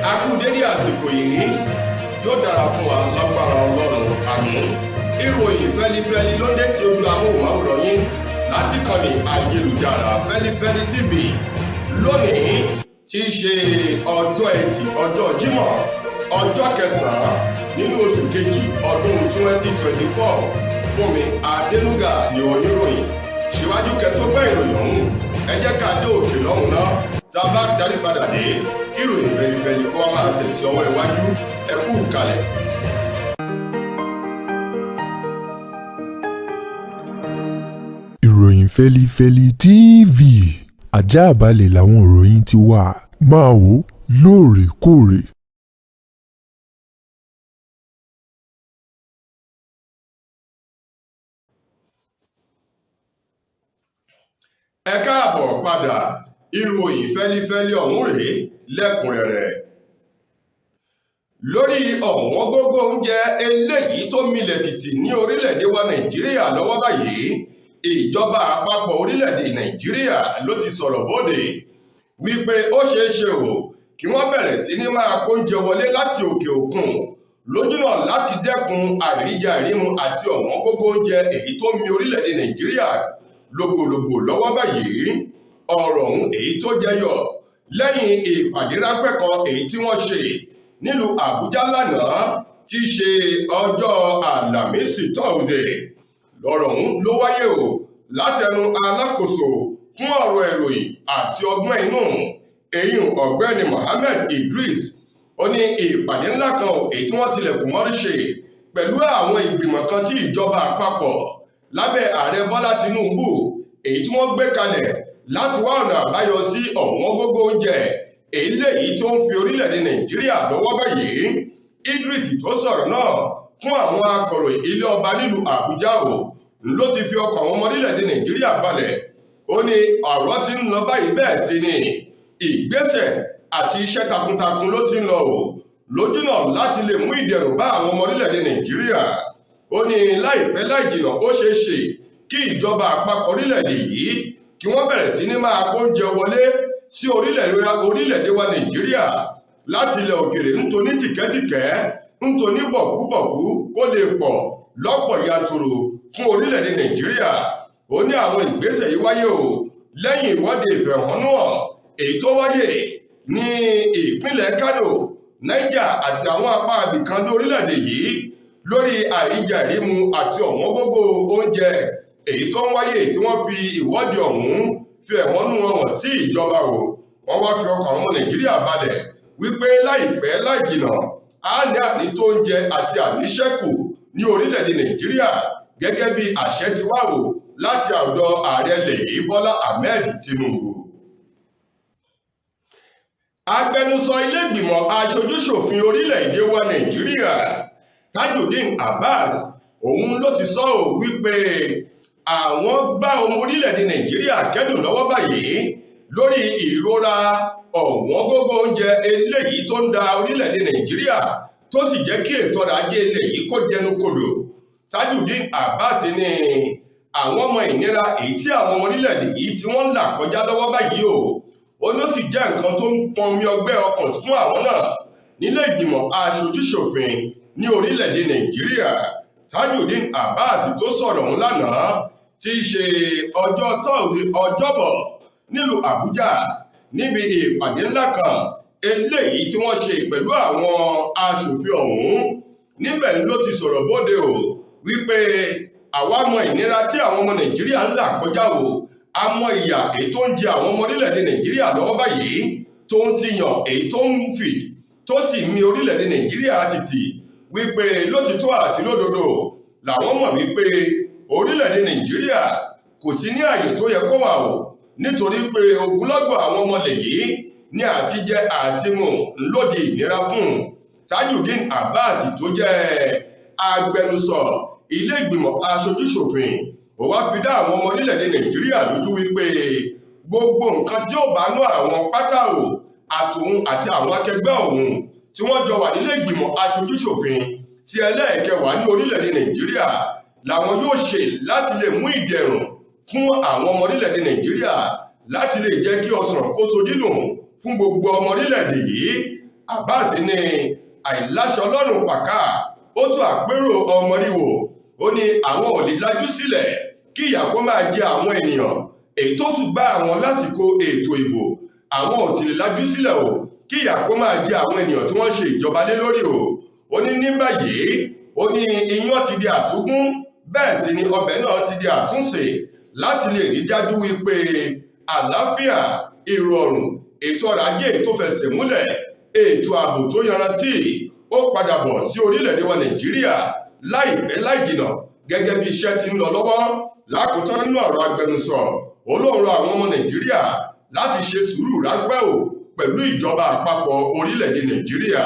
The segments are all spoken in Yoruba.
A kú dédé àsìkò yìí yóò dára fún wa lágbára Ọlọ́run àmín. Ìròyìn fẹ́lifẹ́li ló dé tí ojú amóhùnmáwòrán yín láti kànnì ayélujára Feli-feli TV lónìí tí í ṣe ọjọ́ Ẹtì ọjọ́ Jímọ̀ ọjọ́ kẹsàn-án nínú oṣù kejì ọdún 2024. Fúnmi Adénúgà ni oníròyìn. Síwájú kẹtó gbọ́ ìròyìn ọ̀hún ẹ jẹ́ ká dé òkè lọ́hùn náà tá a bá darí padà dé ìròyìn fẹ́lifẹ́li kó wá máa tẹ̀sí ọwọ́ iwájú ẹ kú kalẹ̀. Ìròyìn Feli-feli TV àjààbálẹ̀ làwọn ìròyìn ti wà máa wò lóòrèkóòrè. Ẹ káàbọ̀ padà ìròyìn fẹ́lifẹ́li ọ̀hún rèé lẹ́kùnrẹ́rẹ́. Lórí ọ̀wọ́n gógó oúnjẹ eléyìí tó milẹ̀ tìtì ní orílẹ̀-èdè wa Nàìjíríà lọ́wọ́ báyìí, ìjọba àpapọ̀ orílẹ̀-èdè Nàìjíríà ló ti sọ̀rọ̀ bóde wípé ó ṣeé ṣe kí wọ́n bẹ̀rẹ̀ sí ní máa kó oúnjẹ wọlé láti òkè òkun lójúnà láti dẹ́kun àìríjẹ àìrímu àti ọ̀wọ́n gógó oúnjẹ èyí tó mi orílẹ̀-èdè Nàìjíríà lògbòlògbò lọ́wọ́ báyìí. Ọ̀rọ̀ ọ̀hún èyí tó jẹyọ lẹ́yìn ìpàdé ráńpẹ́ kan èyí tí wọ́n ṣe nílùú Àbújá lánàá tí í ṣe ọjọ́ Àlàmísì Thursday. Lọ́rọ̀ ọ̀hún ló wáyé látẹnu alákòóso fún ọ̀rọ̀ ìròyìn àti ọgbọ́n inú èyí ọ̀gbẹ́ni Mohammed Idris. Ó ní ìpàdé ńlá kan èyí tí wọ́n tilẹ̀kùn mọ́rí ṣe pẹ̀lú àwọn ìgbìmọ̀ kan tí ìjọba àpapọ̀ lábẹ́ ààrẹ Bọ́lá Tinubu èyí tí wọ́n gbé kalẹ̀ láti wá ọ̀nà àbáyọ sí ọ̀wọ́n gógó oúnjẹ eléyìí tó ń fi orílẹ̀-èdè Nàìjíríà lọ́wọ́ báyìí. Idris tó sọ̀rọ̀ náà fún àwọn akọ̀ròyìn ilé ọba nílùú Àbújá ló ti fi ọkàn àwọn ọmọ orílẹ̀-èdè Nàìjíríà balẹ̀. Ó ní ọ̀rọ̀ ti ń lọ báyìí bẹ́ẹ̀ sí ni ìgbésẹ̀ àti iṣẹ́ takuntakun ló ti ń lọ lójúnà láti lè mú ìdẹ̀rùn bá àwọn ọmọ orílẹ̀-èdè Nàìjíríà. Ó ní láìpẹ́ láìjìnà ó ṣeé ṣe kí ìjọba àpapọ̀ orílẹ̀-èdè yìí kí wọ́n bẹ̀rẹ̀ sí ní máa kó oúnjẹ wọlé sí orílẹ̀-èdè wa Nàìjíríà láti ilẹ̀ òkèèrè nítorí tìkẹ́tìkẹ́ nítorí bọ̀kúbọ̀kú kó lè pọ̀ lọ́pọ̀ yanturu fún orílẹ̀-èdè Nàìjíríà. Ó ní àwọn ìgbésẹ̀ yìí wáyé lẹ́yìn ìwọ́de ìfẹ̀hónúhàn èyí tó wáyé ní ìpínlẹ̀ Kano, Niger àti àwọn apá ibìkan ní orílẹ̀-èdè yìí lórí àìríjẹ àìrímu àti ọ̀wọ́n gógó oúnjẹ èyí tó ń wáyé tí wọ́n fi ìwọ́de ọ̀hún fi ẹ̀hónú hàn sí ìjọba wọ́n wá fi ọkàn ọmọ Nàìjíríà balẹ̀ wípé láìpẹ́ láìjìnà á ní ànító oúnjẹ àti àníṣẹ́kù ní orílẹ̀-èdè Nàìjíríà gẹ́gẹ́ bí àṣẹ ti wá láti ọ̀dọ̀ ààrẹ ilẹ̀ yìí Bọ́lá Ahmed Tinubu. Agbẹnusọ ilé ìgbìmọ̀ aṣojúṣòfin orílẹ̀-èdè wa Nàìjíríà Tajudeen Abbas òun ló ti sọ wípé àwọn bá ọmọ orílẹ̀-èdè Nàìjíríà kẹ́dùn lọ́wọ́ báyìí lórí ìrora ọ̀wọ́n gógó oúnjẹ eléyìí tó ń da orílẹ̀-èdè Nàìjíríà tó sì jẹ́ kí ètò ọrọ̀ ajé ilẹ̀ yìí kó dẹnu kodò. Tajudeen Abbas ní àwọn ọmọ ìnira èyí tí àwọn ọmọ orílẹ̀-èdè yìí tí wọ́n ń là kọjá lọ́wọ́ báyìí ó ló sì jẹ́ nǹkan tó ń pọnmi ọgbẹ́ ọkàn fún àwọn náà nílé ìgbìmọ̀ aṣojúṣòfin ní orílẹ̀-èdè Nàìjíríà. Tajudeen Abbas tó sọ̀rọ̀ ọ̀hún lánàá tí í ṣe ọjọ́ ọjọ́bọ̀ nílùú Àbújá níbi ìpàdé ńlá kan eléyìí tí wọ́n ṣe pẹ̀lú àwọn aṣòfin ọ̀hún. Níbẹ̀ ló ti sọ̀rọ̀ bóde wípé àwa mọ ìnira tí àwọn ọmọ Nàìjíríà ń là kọjá a mọ ìyà èyí tó ń jẹ àwọn ọmọ orílẹ̀-èdè Nàìjíríà lọ́wọ́ báyìí tó ń tiyàn èyí tó ń fì tó sì mi orílẹ̀-èdè Nàìjíríà tìtì wípé lótìtọ́ àti lódodo làwọn mọ̀ wípé orílẹ̀-èdè Nàìjíríà kò sí ní àyè tó yẹ kó wà nítorí pé ogunlọ́gọ̀ àwọn ọmọlẹ̀ yìí ní àtijẹ àtimu ńlòdì ìnira fún. Tajudeen Abbas tó jẹ́ agbẹnusọ ilé ìgbìmọ̀ aṣojúṣòfin ó wá fi dá àwọn ọmọ orílẹ̀-èdè Nàìjíríà lójú wípé gbogbo nǹkan tí ó bá ná àwọn pátá àtòun àti àwọn akẹgbẹ́ òun tí wọ́n jọ wà nílé ìgbìmọ̀ aṣojúṣòfin ti ẹlẹ́ẹ̀kẹwàá ní orílẹ̀-èdè Nàìjíríà làwọn yóò ṣe láti lè mú ìdẹ̀rùn fún àwọn ọmọ orílẹ̀-èdè Nàìjíríà láti lè jẹ́ kí ọsàn kó so dídùn fún gbogbo ọmọ orílẹ̀-èdè yìí. Abbas ní àìláṣọ lọ́rùn pàkà ó tún àpérò ọmọríwò. Ó ní àwọn ò lè lajú sílẹ̀ kí ìyà kó máa jẹ àwọn ènìyàn èyí tó tún bá àwọn lásìkò ètò ìbò. Àwọn ò sì lè lajú sílẹ̀ o kí ìyà kó máa jẹ àwọn ènìyàn tí wọ́n ṣe ìjọba lé lórí o. Ó ní ní báyìí ó ní iyán ti di àtúngún bẹ́ẹ̀ sì ni ọbẹ̀ náà ti di àtúnṣe láti lè rí dájú wípé àlàáfíà, ìrọ̀rùn, ètò ọrọ̀ ajé tó fẹsẹ̀ múlẹ̀, ètò ààbò tó yanrantí ó padà bọ̀ sí orílẹ̀-èdè wa Nàìjíríà láìpẹ́ láìjìnà gẹ́gẹ́ bí iṣẹ́ ti ń lọ lọ́wọ́. Lákòótán nínú ọ̀rọ̀ agbẹnusọ olóòrò àwọn ọmọ Nàìjíríà láti ṣe sùúrù ráńpẹ́ o pẹ̀lú ìjọba àpapọ̀ orílẹ̀-èdè Nàìjíríà.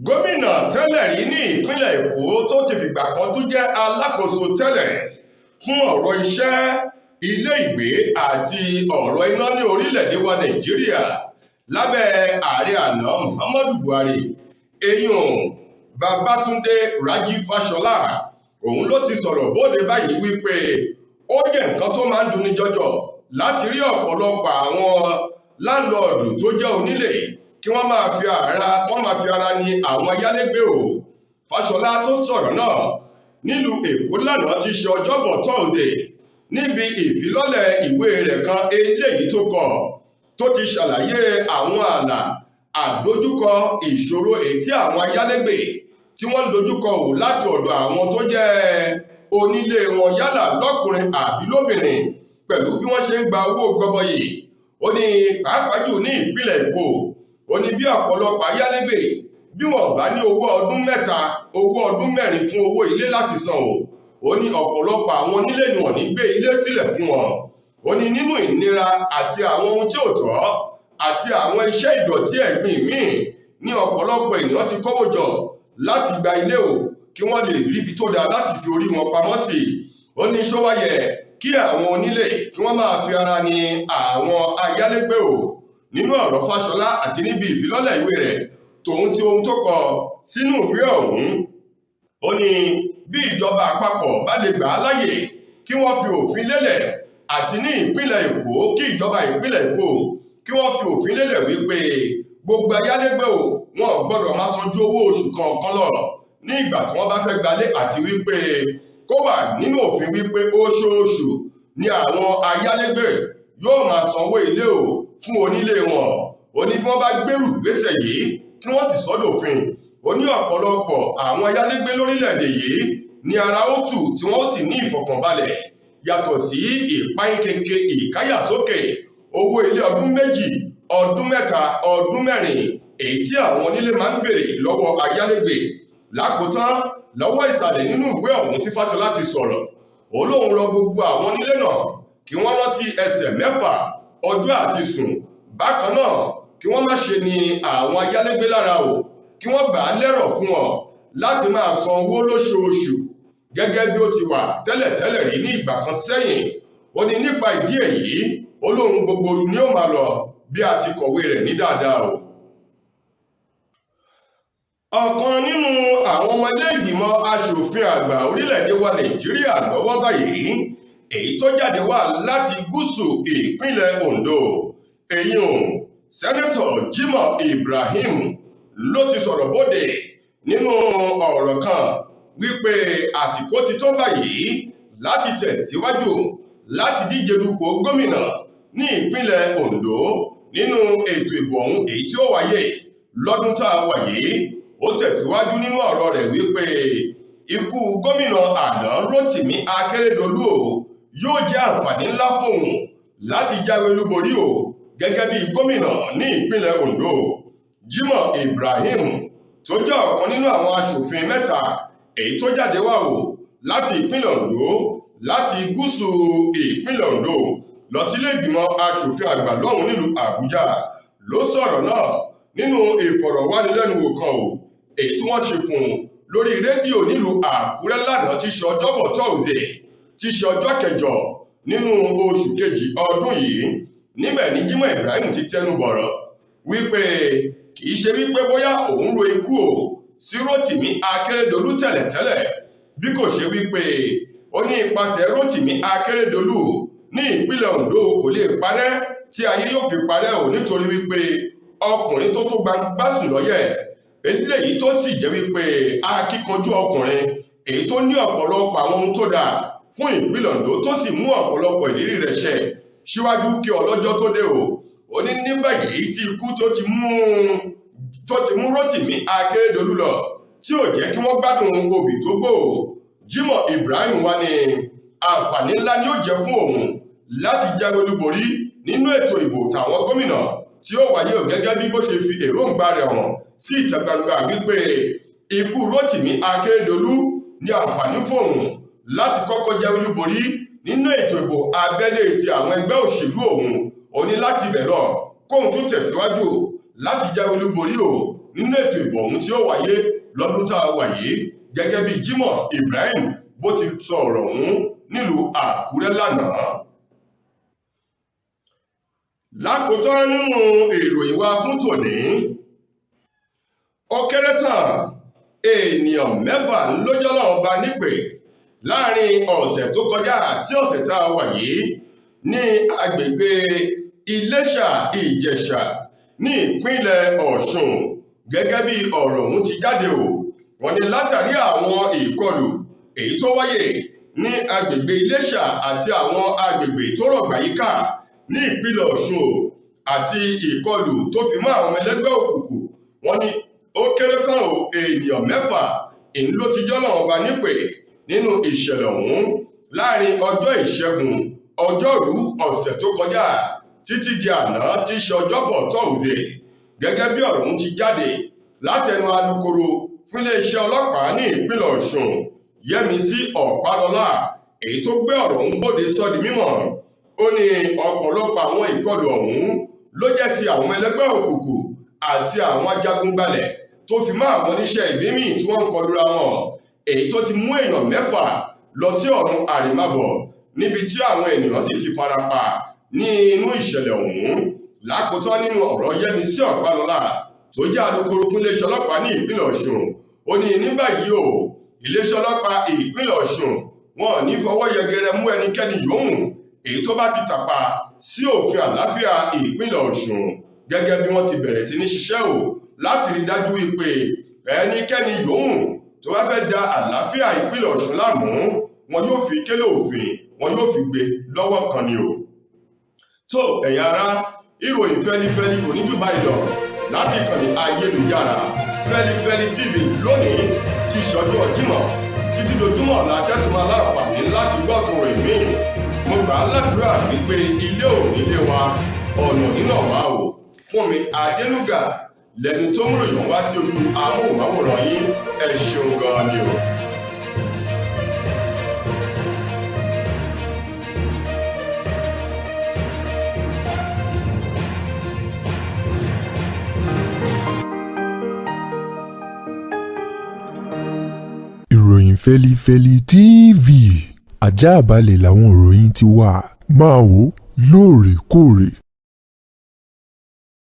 Gómìnà tẹ́lẹ̀ rí ní ìpínlẹ̀ Èkó tó ti fìgbà kan tún jẹ́ alákòóso tẹ́lẹ̀ fún ọ̀rọ̀ iṣẹ́, ilé ìgbé àti ọ̀rọ̀ iná ní orílẹ̀-èdè wa Nàìjíríà lábẹ́ ààrẹ àná Muhammadu Buhari, eyín Babátúndé Rájí Fáṣọlá, òun ló ti sọ̀rọ̀ bóde báyìí wípé ó jẹ́ nǹkan tó máa ń dùnni jọjọ láti rí ọ̀pọ̀lọpọ̀ àwọn láńlọ́ọ̀dù tó jẹ́ onílé kí wọ́n máa fi ara ní àwọn ayálégbé o. Fáṣọlá tó sọ̀rọ̀ náà nílùú Èkó lánàá ti ṣe ọjọ́bọ̀ Thursday níbi ìfilọ́lẹ̀ ìwé rẹ̀ kan eléyìí tó kọ tó ti ṣàlàyé àwọn ààlà àdójúkọ ìṣòro ètí àwọn ayálégbé tí wọ́n ń dojúkọ ò láti ọ̀dọ̀ àwọn tó jẹ́ onílé wọn yálà lọ́kùnrin àbí lóbìnrin pẹ̀lú bí wọ́n ṣe ń gba owó gọbọyì. Ó ní pàápàá jù ní ìpínlẹ̀ Èkó, ó ní bí ọ̀pọ̀lọpọ̀ ayálégbé bí wọ́n bá ní owó ọdún mẹ́ta, owó ọdún mẹ́rin fún owó ilé láti san o. Ó ní ọ̀pọ̀lọpọ̀ àwọn onílé ni wọ́n ní gbé ilé sílẹ̀ fún wọn. Ó ní nínú ìnira àti àwọn ohun tí ò tọ́ àti àwọn iṣẹ́ ìdọ̀tí ẹ̀gbin míì ní ọ̀pọ̀lọpọ̀ ènìyàn ti kówó jọ láti gba ilé o kí wọ́n lè ríbi tó dáa láti fi orí wọn pamọ́ sí. Ó ní ṣó wá yẹ kí àwọn onílé kí wọ́n máa fi ara ní àwọn ayálégbé o. Nínú ọ̀rọ̀ Fáṣọlá àti níbi ìfilọ́lẹ̀ ìwé rẹ̀ tòun ti ohun tó kọ sínú ìwé ọ̀hún, ó ní bí ìjọba àpapọ̀ bá lè gbà á láyè kí wọ́n fi òfin lélẹ̀ àti ní ìpínlẹ̀ Èkó kí ìjọba ìpínlẹ̀ Èkó kí wọ́n fi òfin lélẹ̀ wípé gbogbo ayálégbé o wọn ò gbọ́dọ̀ máa san ju owó oṣù kọ̀ọ̀kan lọ ní ìgbà tí wọ́n bá fẹ́ gbalé àti wípé kó wà nínú òfin wípé oṣooṣù ni àwọn ayálégbé yóò máa sanwó ilé o fún onílé wọn. Ó ní bí wọ́n bá gbèrú gbèsè yìí kí wọ́n sì sọ́dọ̀fin. Ó ní ọ̀pọ̀lọpọ̀ àwọn ayálégbé lórílẹ̀-èdè yìí ní ara ó tù tí wọ́n sì ní ìfọ̀kànbalẹ̀ yàtọ̀ sí ìpáyínkeke ìkáyàsókè owó ilé ọdún méjì, ọdún mẹ́ta, ọdún mẹ́rin èyí tí àwọn onílé máa ń béèrè lọ́wọ́ ayálégbé. Lákòótán lọ́wọ́ ìsàlẹ̀ nínú ìwé ọ̀hún tí Fáṣọlá ti sọ̀rọ̀, ó lóun rọ gbogbo àwọn onílé náà kí wọ́n rántí ẹsẹ̀ mẹ́fà ọjọ́ àti sùn. Bákan náà kí wọ́n má ṣe ní àwọn ayálégbé lára o, kí wọ́n gbà á lẹ́rọ̀ fún wọn láti máa san owó lóṣooṣù gẹ́gẹ́ bí ó ti wà tẹ́lẹ̀tẹ́lẹ̀ rí ní ìgbà kan sẹ́yìn. Ó ní nípa ìdí èyí olóhun gbogbo ni ó máa lọ bí a ti kọ̀wé rẹ̀ ní dáadáa o. Ọ̀kan nínú àwọn ọmọ ilé ìgbìmọ̀ aṣòfin àgbà orílẹ̀-èdè wa Nàìjíríà lọ́wọ́ báyìí èyí tó jáde wá láti gúúsù ìpínlẹ̀ Òndó, eyín Sẹ́nẹ́tọ̀ Jimoh Ibrahim ló ti sọ̀rọ̀ bóde nínú ọ̀rọ̀ kan wípé àsìkò ti tó báyìí láti tẹ̀síwájú láti díje dupò gómìnà ní ìpínlẹ̀ Òndó nínú ètò ìbò ọ̀hún èyí tí ó wáyé lọ́dún tá a wà yìí. Ó tẹ̀síwájú nínú ọ̀rọ̀ rẹ̀ wípé ikú gómìnà àná Rotimi Akeredolu yóò jẹ́ àǹfààní ńlá fóun láti jáwé olúborí o gẹ́gẹ́ bí gómìnà ní ìpínlẹ̀ Òndó. Jimoh Ibrahim tó jẹ́ ọ̀kan nínú àwọn aṣòfin mẹ́ta èyí tó jáde wá o láti ìpínlẹ̀ Òndó láti gúúsù ìpínlẹ̀ Òndó lọ sílé ìgbìmọ̀ aṣòfin àgbà lọ́hùn nílùú Àbújá ló sọ̀rọ̀ náà nínú ìfọ̀rọ̀wánilẹ́nuwò kan o èyí tí wọ́n ṣe fún un lórí rédíò nílùú Àkúrẹ́ lánàá tí ṣe ọjọ́bọ̀ Thursday tí ṣe ọjọ́ kẹjọ nínú oṣù kejì ọdún yìí. Níbẹ̀ ni Jimoh Ibrahim ti tẹnu bọ̀rọ̀ wípé kìí ṣe wípé bóyá òun ro ikú o sí Rotimi Akeredolu tẹ́lẹ̀tẹ́lẹ̀, bí kò ṣe wípé ó ní ipasẹ̀ Rotimi Akeredolu ní ìpínlẹ̀ Òndó kò lè parẹ́ tí ayé yóò fi parẹ́ o nítorí wípé ọkùnrin tó gbangba sùn lọ́yẹ̀ eléyìí tó sì jẹ́ wípé akíkanjú ọkùnrin èyí tó ní ọ̀pọ̀lọpọ̀ àwọn ohun tó dáa fún ìpínlẹ̀ Òndó tó sì mú ọ̀pọ̀lọpọ̀ ìlérí rẹ̀ ṣẹ síwájú kí ọlọ́jọ́ tó dé o. Ó ní ní báyìí tí ikú tó ti mú Rotimi Akeredolu lọ tí ò jẹ́ kí wọ́n gbádùn obì tó gbò. Jimoh Ibrahim wá ní àǹfààní ńlá ni ó jẹ́ fún òun láti jáwé olúborí nínú ètò ìbò tàwọn gómìnà tí ó wáyé gẹ́gẹ́ bí bó ṣe fi èròǹgbà rẹ̀ hàn sí ìta gbangba wípé ikú Rotimi Akeredolu ní àǹfààní fún òun láti kọ́kọ́ jáwé olúborí nínú ètò ìbò abẹ́lé ti àwọn ẹgbẹ́ òṣèlú òun. Ó ní láti bẹ̀ lọ kóun tún tẹ̀síwájú láti jáwé olúborí o nínú ètò ìbò ọ̀hún tí ó wáyé lọ́dún tá a wà yìí gẹ́gẹ́ bí Jimoh Ibrahim bó ti sọ ọ̀rọ̀ ọ̀hún nílùú Àkúrẹ́ lánàá. Lákòótán nínú ìròyìn wa fún tòní, ó kéré tán ènìyàn 6 ló jọ́lọ́run bá nípè láàrin ọ̀sẹ̀ tó kọjá sí ọ̀sẹ̀ tá a wà yìí ní agbègbè Iléṣà Ìjẹ̀ṣà ní ìpínlẹ̀ Ọ̀ṣun gẹ́gẹ́ bí ọ̀rọ̀ ọ̀hún ti jáde o. Wọ́n ní látàrí àwọn ìkọlù èyí tó wáyé ní agbègbè Iléṣà àti àwọn agbègbè tó rọ̀gbà yíká ní ìpínlẹ̀ Ọ̀ṣun àti ìkọlù tó fi mọ́ àwọn ẹlẹ́gbẹ́ òkùnkùn. Wọ́n ní ó kéré tán o ènìyàn 6 ìní ló ti jọ́lọ́run bá nípè nínú ìṣẹ̀lẹ̀ ọ̀hún láàrin ọjọ́ ìṣẹ́gun ọjọ́rú ọ̀sẹ̀ tó kọjá títí di àná tí í ṣe ọjọ́bọ̀ tọ́sídẹ̀ẹ́ gẹ́gẹ́ bí ọ̀rọ̀ ọ̀hún ti jáde látẹnu alukoro fún iléeṣẹ́ ọlọ́pàá ní ìpínlẹ̀ Ọ̀ṣun Yẹ́misí Ọ̀pálọ́lá èyí tó gbé ọ̀rọ̀ ọ̀hún bóde sọ di mímọ̀. Ó ní ọ̀pọ̀lọpọ̀ àwọn ìkọlù ọ̀hún ló jẹ́ ti àwọn ẹlẹ́gbẹ́ òkùnkùn àti àwọn ajagunbalẹ̀ tó fi mọ́ àwọn oníṣẹ́ ìbímí tí wọ́n ń kọlura wọn èyí tó ti mú èèyàn 6 lọ sí ọ̀run àrèmábọ̀ níbi tí àwọn ènìyàn sì ti farapa ní inú ìṣẹ̀lẹ̀ ọ̀hún. Lákòótán nínú ọ̀rọ̀ Yẹ́misí Ọ̀pálọ́lá tó jẹ́ alukoro fún iléeṣẹ́ ọlọ́pàá ní ìpínlẹ̀ Ọ̀ṣun, ó ní ní báyìí o iléeṣẹ́ ọlọ́pàá ìpínlẹ̀ Ọ̀ṣun wọn ò ní fọwọ́ yẹgẹrẹ mú ẹnikẹ́ni yòówù èyí tó bá ti tàpá sí òfin àlàáfíà ìpínlẹ̀ Ọ̀ṣun gẹ́gẹ́ bí wọ́n ti bẹ̀rẹ̀ sí ní ṣiṣẹ́ o láti rí dájú wípé ẹnikẹ́ni yòówù tó bá fẹ́ da àlàáfíà ìpínlẹ̀ Ọ̀ṣun láàmú wọn yóò fi kélé òfin wọn yóò fi gbé lọ́wọ́ kan ni o. tó ẹ̀yin ará ìròyìn Feli-feli kò ní jù báyìí lọ láti ìkànnì ayélujára Feli-feli TV lónìí kí ìṣọ́jú Jímọ̀ títí dojúmọ̀ la tẹ́tùmọ̀ aláǹfààní láti gbọ́tún rẹ̀ míì. Mo gbà á ládùúrà wípé ilé ò nílé wa ọ̀nà nínà wá o. Fúnmi Adénúgà lẹni tó ń ròyìn wá sí ojú amóhùnmáwòrán yín ẹ ṣeun gan ni o. Ìròyìn Feli-feli TV àjààbálẹ̀ làwọn ìròyìn ti wà máa wò lóòrèkóòrè.